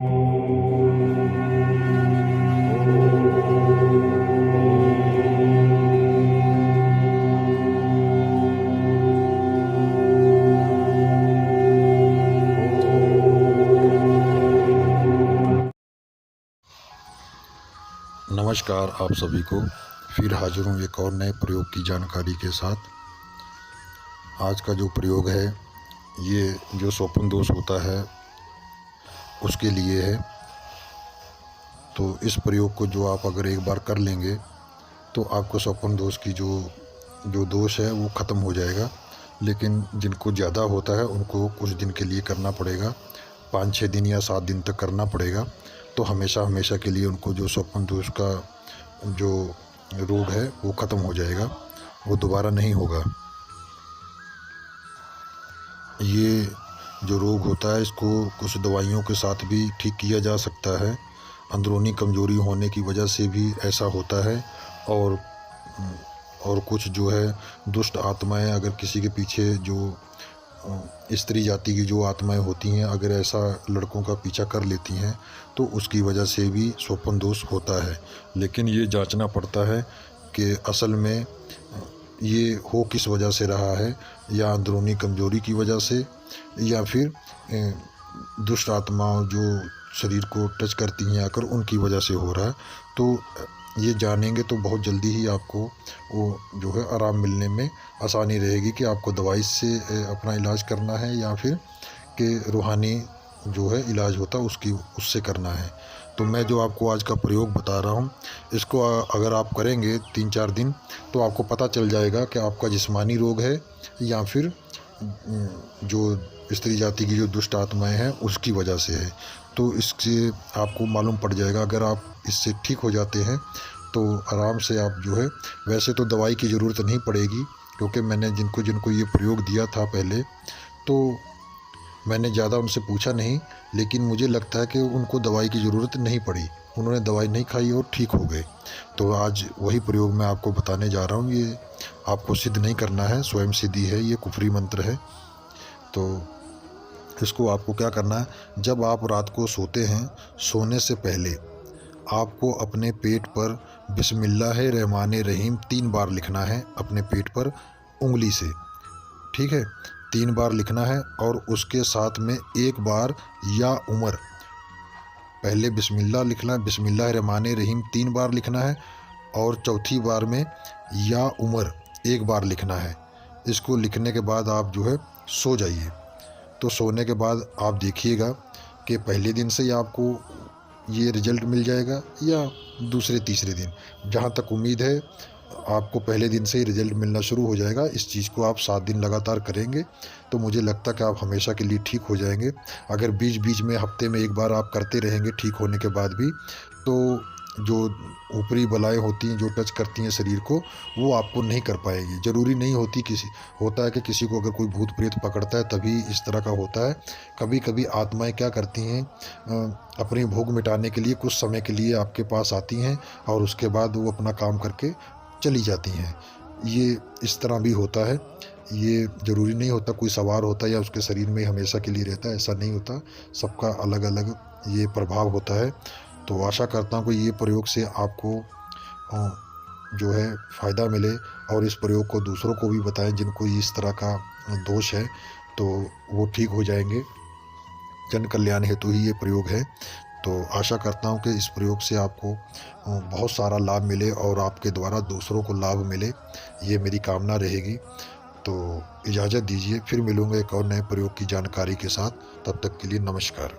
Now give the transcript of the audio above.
नमस्कार आप सभी को। फिर हाजिर हूँ एक और नए प्रयोग की जानकारी के साथ। आज का जो प्रयोग है ये जो स्वप्न दोष होता है उसके लिए है। तो इस प्रयोग को जो आप अगर एक बार कर लेंगे तो आपको स्वप्न दोष की जो दोष है वो ख़त्म हो जाएगा। लेकिन जिनको ज़्यादा होता है उनको कुछ दिन के लिए करना पड़ेगा, 5-6 दिन या 7 दिन तक करना पड़ेगा। तो हमेशा हमेशा के लिए उनको जो स्वप्न दोष का जो रोग है वो ख़त्म हो जाएगा, वो दोबारा नहीं होगा। ये जो रोग होता है इसको कुछ दवाइयों के साथ भी ठीक किया जा सकता है। अंदरूनी कमज़ोरी होने की वजह से भी ऐसा होता है। और कुछ जो है दुष्ट आत्माएं, अगर किसी के पीछे जो स्त्री जाति की जो आत्माएं होती हैं, अगर ऐसा लड़कों का पीछा कर लेती हैं तो उसकी वजह से भी स्वप्न दोष होता है। लेकिन ये जांचना पड़ता है कि असल में ये हो किस वजह से रहा है, या अंदरूनी कमज़ोरी की वजह से, या फिर दुष्ट आत्माओं जो शरीर को टच करती हैं आकर उनकी वजह से हो रहा है। तो ये जानेंगे तो बहुत जल्दी ही आपको वो जो है आराम मिलने में आसानी रहेगी कि आपको दवाई से अपना इलाज करना है या फिर कि रूहानी जो है इलाज होता है उससे करना है। तो मैं जो आपको आज का प्रयोग बता रहा हूँ इसको अगर आप करेंगे 3-4 दिन तो आपको पता चल जाएगा कि आपका जिस्मानी रोग है या फिर जो स्त्री जाति की जो दुष्ट आत्माएं हैं उसकी वजह से है। तो इससे आपको मालूम पड़ जाएगा। अगर आप इससे ठीक हो जाते हैं तो आराम से आप जो है, वैसे तो दवाई की ज़रूरत नहीं पड़ेगी, क्योंकि मैंने जिनको जिनको ये प्रयोग दिया था पहले तो मैंने ज़्यादा उनसे पूछा नहीं, लेकिन मुझे लगता है कि उनको दवाई की ज़रूरत नहीं पड़ी, उन्होंने दवाई नहीं खाई और ठीक हो गए। तो आज वही प्रयोग मैं आपको बताने जा रहा हूँ। ये आपको सिद्ध नहीं करना है, स्वयं सिद्धि है, ये कुफरी मंत्र है। तो इसको आपको क्या करना है, जब आप रात को सोते हैं, सोने से पहले आपको अपने पेट पर बिस्मिल्लाह रहमान रहीम 3 बार लिखना है, अपने पेट पर उंगली से, ठीक है, 3 बार लिखना है। और उसके साथ में एक बार या उमर, पहले बिस्मिल्लाह लिखना है, बिस्मिल्लाह रहमान रहीम 3 बार लिखना है, और चौथी बार में या उमर 1 बार लिखना है। इसको लिखने के बाद आप जो है सो जाइए। तो सोने के बाद आप देखिएगा कि पहले दिन से ही आपको ये रिज़ल्ट मिल जाएगा या दूसरे तीसरे दिन, जहाँ तक उम्मीद है आपको पहले दिन से ही रिज़ल्ट मिलना शुरू हो जाएगा। इस चीज़ को आप 7 दिन लगातार करेंगे तो मुझे लगता है कि आप हमेशा के लिए ठीक हो जाएंगे। अगर बीच बीच में हफ्ते में 1 बार आप करते रहेंगे ठीक होने के बाद भी, तो जो ऊपरी बलाएँ होती हैं जो टच करती हैं शरीर को, वो आपको नहीं कर पाएगी। ज़रूरी नहीं होती, होता है कि किसी को अगर कोई भूत प्रेत पकड़ता है तभी इस तरह का होता है। कभी कभी आत्माएं क्या करती हैं, अपनी भूख मिटाने के लिए कुछ समय के लिए आपके पास आती हैं और उसके बाद वो अपना काम करके चली जाती हैं। ये इस तरह भी होता है। ये ज़रूरी नहीं होता कोई सवार होता है या उसके शरीर में हमेशा के लिए रहता है, ऐसा नहीं होता। सबका अलग अलग ये प्रभाव होता है। तो आशा करता हूँ कि ये प्रयोग से आपको जो है फ़ायदा मिले, और इस प्रयोग को दूसरों को भी बताएं जिनको इस तरह का दोष है, तो वो ठीक हो जाएंगे। जन कल्याण हेतु ही ये प्रयोग है। तो आशा करता हूँ कि इस प्रयोग से आपको बहुत सारा लाभ मिले और आपके द्वारा दूसरों को लाभ मिले, ये मेरी कामना रहेगी। तो इजाज़त दीजिए, फिर मिलूँगा एक और नए प्रयोग की जानकारी के साथ। तब तक के लिए नमस्कार।